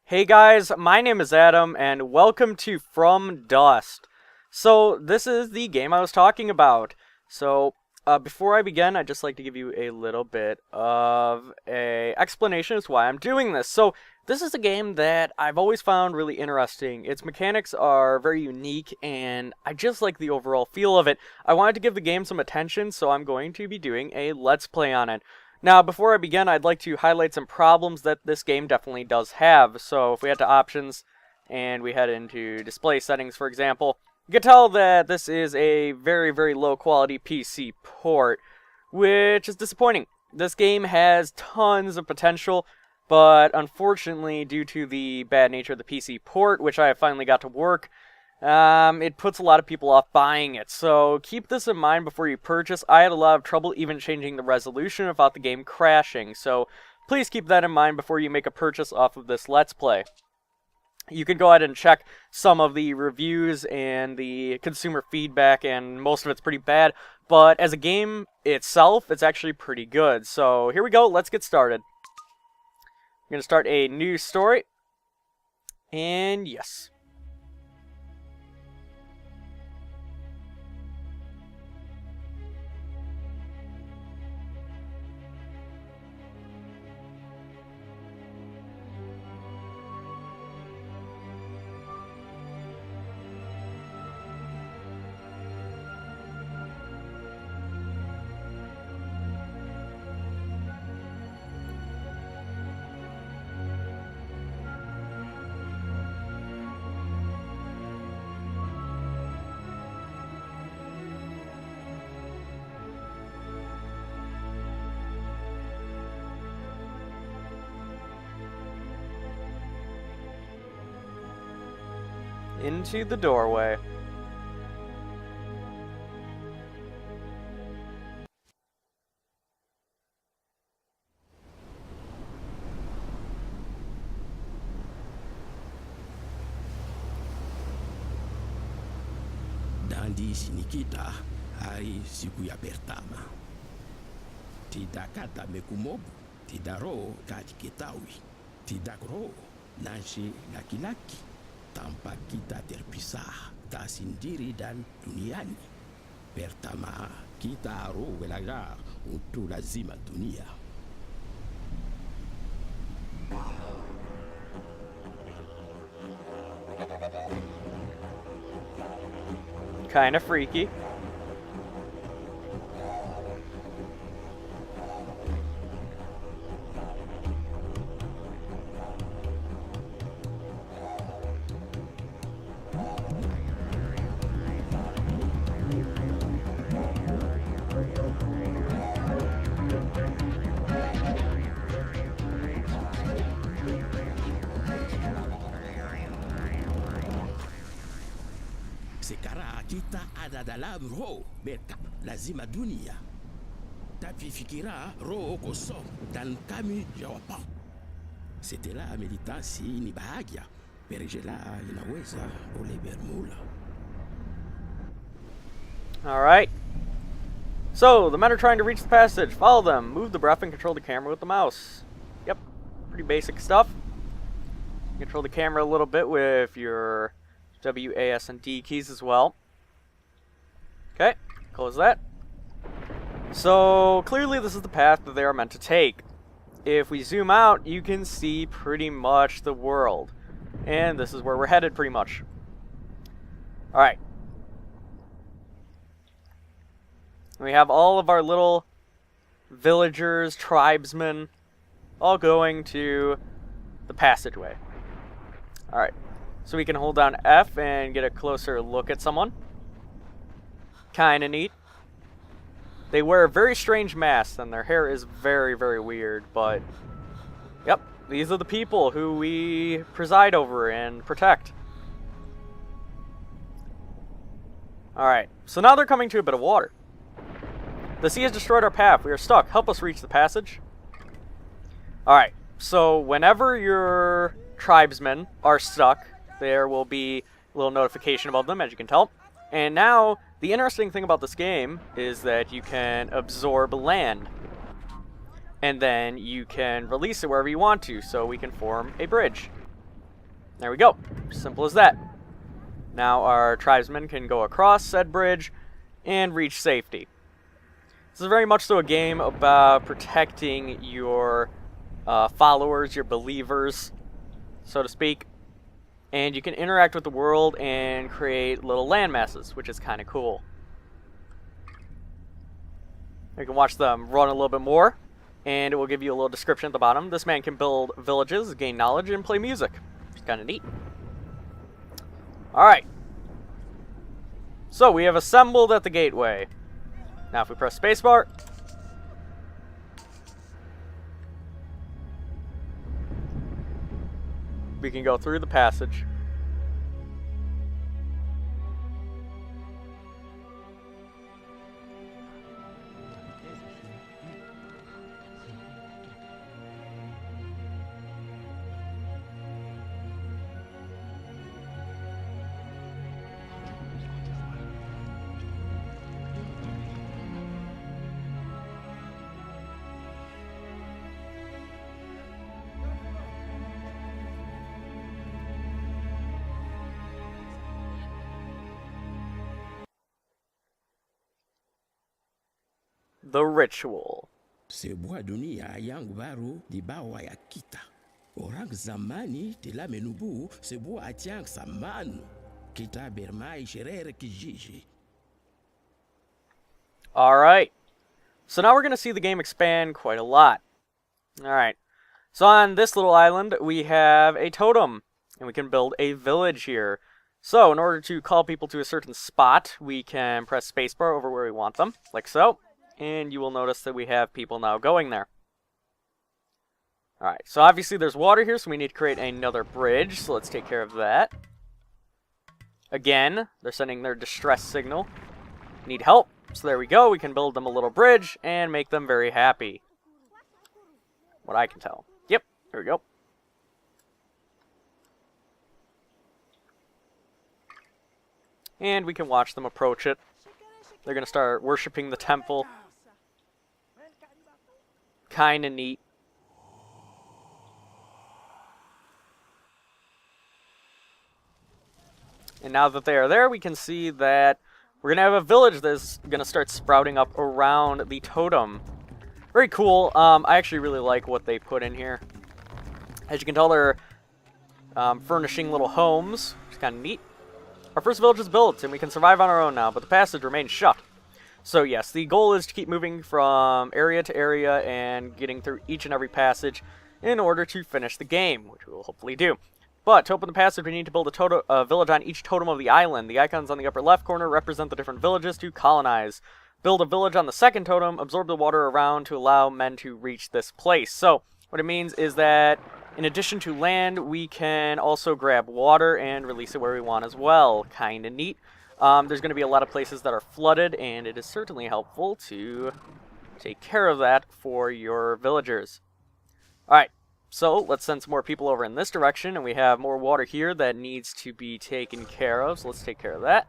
Hey guys, my name is Adam, and welcome to From Dust. So, this is the game I was talking about. Before I begin, I'd just like to give you a little bit of a explanation as to why I'm doing this. So, this is a game that I've always found really interesting. Its mechanics are very unique, and I just like the overall feel of it. I wanted to give the game some attention, so I'm going to be doing a Let's Play on it. Now, before I begin, I'd like to highlight some problems that this game definitely does have. So, if we head to options, and we head into display settings, for example, you can tell that this is a very, very low quality PC port, which is disappointing. This game has tons of potential, but unfortunately, due to the bad nature of the PC port, which I have finally got to work, it puts a lot of people off buying it, so keep this in mind before you purchase. I had a lot of trouble even changing the resolution without the game crashing, so please keep that in mind before you make a purchase off of this Let's Play. You can go ahead and check some of the reviews and the consumer feedback, and most of it's pretty bad, but as a game itself, it's actually pretty good. So here we go, let's get started. I'm going to start a new story, and yes. Into the doorway. Di sini kita hari siku ya pertama. Tidak kata mekumobu, tidak roh kaki ketahui, tidak roh nasi laki-laki. Tanpa kita terpisah, tak sendiri dan duniani. Pertama, kita harus belajar untuk lazima dunia. Kinda freaky. Sekarang kita ada dalam roh mereka lazima dunia. Tapi fikira roh kosong dan kami jawab. Setelah meditasi ini bahagia, perjalanan inaweza boleh bermula. Alright. So, the men are trying to reach the passage. Follow them. Move the breath and control the camera with the mouse. Yep. Pretty basic stuff. Control the camera a little bit with your W, A, S, and D keys as well. Okay, close that. So, clearly this is the path that they are meant to take. If we zoom out, you can see pretty much the world. And this is where we're headed, pretty much. Alright. We have all of our little villagers, tribesmen, all going to the passageway. Alright. So we can hold down F and get a closer look at someone. Kinda neat. They wear very strange masks and their hair is very, very weird, but yep, these are the people who we preside over and protect. Alright, so now they're coming to a bit of water. The sea has destroyed our path. We are stuck. Help us reach the passage. Alright, so whenever your tribesmen are stuck, there will be a little notification above them, as you can tell. And now, the interesting thing about this game is that you can absorb land. And then you can release it wherever you want to, so we can form a bridge. There we go. Simple as that. Now our tribesmen can go across said bridge and reach safety. This is very much so a game about protecting your followers, your believers, so to speak. And you can interact with the world and create little land masses, which is kind of cool. You can watch them run a little bit more, and it will give you a little description at the bottom. This man can build villages, gain knowledge, and play music. It's kind of neat. Alright. So, we have assembled at the gateway. Now if we press spacebar, we can go through the passage. The ritual. Sebuah dunia yang baru di bawah ya kita. Orang zamani telah menubuh sebuah yang samanu. Kita bermain sherer kijiji. Alright. So now we're going to see the game expand quite a lot. Alright. So on this little island, we have a totem. And we can build a village here. So in order to call people to a certain spot, we can press spacebar over where we want them. Like so. And you will notice that we have people now going there. Alright, so obviously there's water here, so we need to create another bridge. So let's take care of that. Again, they're sending their distress signal. Need help. So there we go. We can build them a little bridge and make them very happy. What I can tell. Yep, there we go. And we can watch them approach it. They're going to start worshipping the temple. Kinda neat. And now that they are there, we can see that we're going to have a village that's going to start sprouting up around the totem. Very cool. I actually really like what they put in here. As you can tell, they're furnishing little homes, which is kind of neat. Our first village is built, and we can survive on our own now, but the passage remains shut. So yes, the goal is to keep moving from area to area and getting through each and every passage in order to finish the game, which we will hopefully do. But to open the passage, we need to build a village on each totem of the island. The icons on the upper left corner represent the different villages to colonize. Build a village on the second totem, absorb the water around to allow men to reach this place. So what it means is that in addition to land, we can also grab water and release it where we want as well. Kinda neat. There's going to be a lot of places that are flooded, and it is certainly helpful to take care of that for your villagers. Alright, so let's send some more people over in this direction, and we have more water here that needs to be taken care of, so let's take care of that.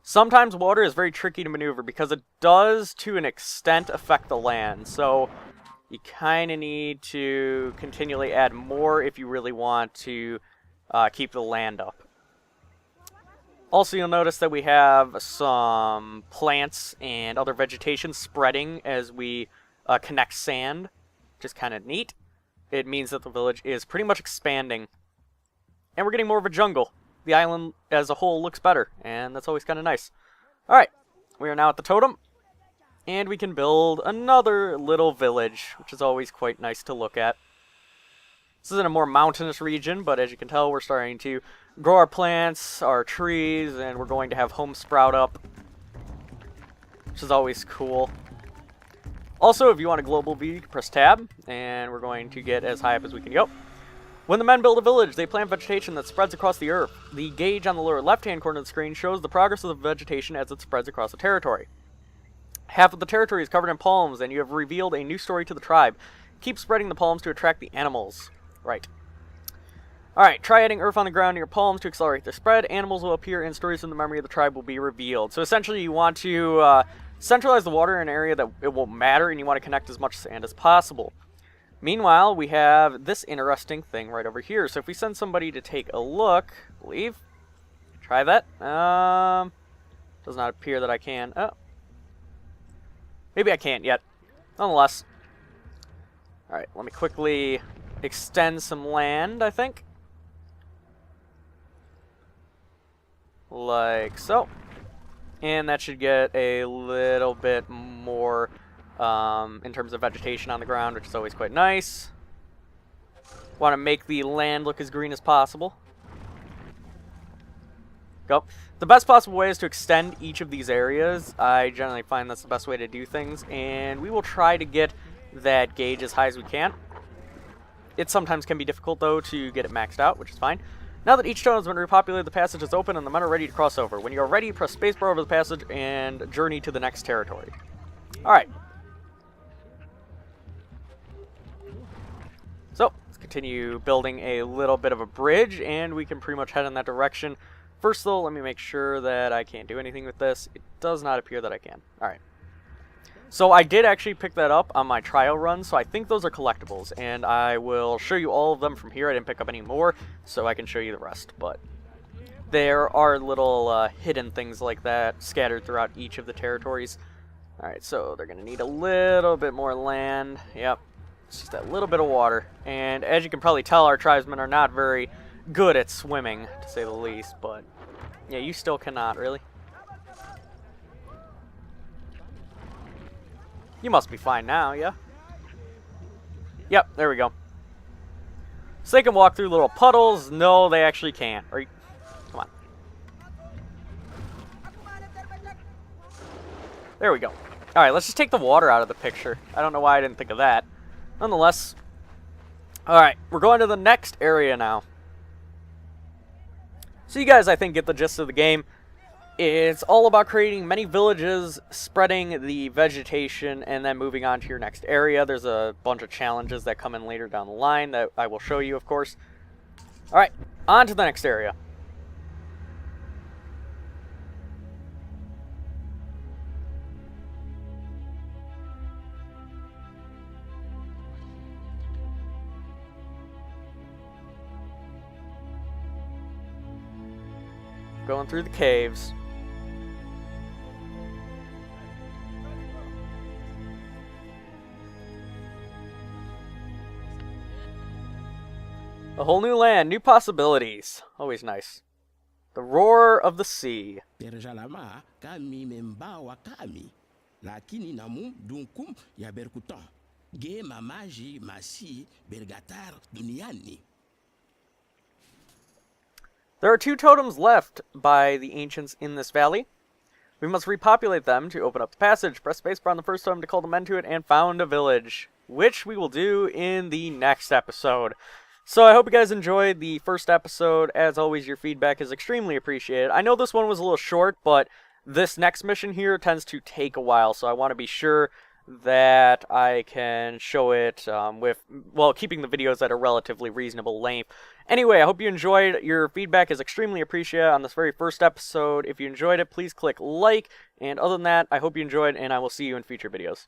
Sometimes water is very tricky to maneuver because it does, to an extent, affect the land, so you kind of need to continually add more if you really want to keep the land up. Also, you'll notice that we have some plants and other vegetation spreading as we connect sand, which is kind of neat. It means that the village is pretty much expanding. And we're getting more of a jungle. The island as a whole looks better, and that's always kind of nice. Alright, we are now at the totem. And we can build another little village, which is always quite nice to look at. This is in a more mountainous region, but as you can tell, we're starting to grow our plants, our trees, and we're going to have homes sprout up, which is always cool. Also, if you want a global view, you can press tab, and we're going to get as high up as we can go. When the men build a village, they plant vegetation that spreads across the earth. The gauge on the lower left-hand corner of the screen shows the progress of the vegetation as it spreads across the territory. Half of the territory is covered in palms, and you have revealed a new story to the tribe. Keep spreading the palms to attract the animals. Right. Alright, try adding earth on the ground near palms to accelerate their spread. Animals will appear, and stories from the memory of the tribe will be revealed. So essentially, you want to centralize the water in an area that it won't matter, and you want to connect as much sand as possible. Meanwhile, we have this interesting thing right over here. So if we send somebody to take a look, leave, try that. Does not appear that I can. Oh, maybe I can't yet. Nonetheless. All right, let me quickly extend some land, I think. Like so. And that should get a little bit more in terms of vegetation on the ground, which is always quite nice. Want to make the land look as green as possible. Go. The best possible way is to extend each of these areas. I generally find that's the best way to do things, and we will try to get that gauge as high as we can. It sometimes can be difficult, though, to get it maxed out, which is fine. Now that each town has been repopulated, the passage is open and the men are ready to cross over. When you are ready, press spacebar over the passage and journey to the next territory. Alright. So, let's continue building a little bit of a bridge, and we can pretty much head in that direction. First, though, let me make sure that I can't do anything with this. It does not appear that I can. Alright. So I did actually pick that up on my trial run, so I think those are collectibles, and I will show you all of them from here. I didn't pick up any more, so I can show you the rest, but there are little hidden things like that scattered throughout each of the territories. Alright, so they're going to need a little bit more land. Yep, it's just that little bit of water, and as you can probably tell, our tribesmen are not very good at swimming, to say the least, but yeah, you still cannot, really. You must be fine now, yeah? Yep, there we go. So they can walk through little puddles. No, they actually can't. Come on. There we go. Alright, let's just take the water out of the picture. I don't know why I didn't think of that. Nonetheless. Alright, we're going to the next area now. So you guys, I think, get the gist of the game. It's all about creating many villages, spreading the vegetation, and then moving on to your next area. There's a bunch of challenges that come in later down the line that I will show you, of course. Alright, on to the next area. Going through the caves. A whole new land, new possibilities. Always nice. The roar of the sea. Perjalama kami membawa kami, lakini namu dunkum ya berkutan. Ge mamaji masi bergatar duniani. There are 2 totems left by the ancients in this valley. We must repopulate them to open up the passage. Press spacebar on the first totem to call the men to it and found a village, which we will do in the next episode. So I hope you guys enjoyed the first episode. As always, your feedback is extremely appreciated. I know this one was a little short, but this next mission here tends to take a while, so I want to be sure that I can show it with, well, keeping the videos at a relatively reasonable length. Anyway, I hope you enjoyed. Your feedback is extremely appreciated on this very first episode. If you enjoyed it, please click like, and other than that, I hope you enjoyed, and I will see you in future videos.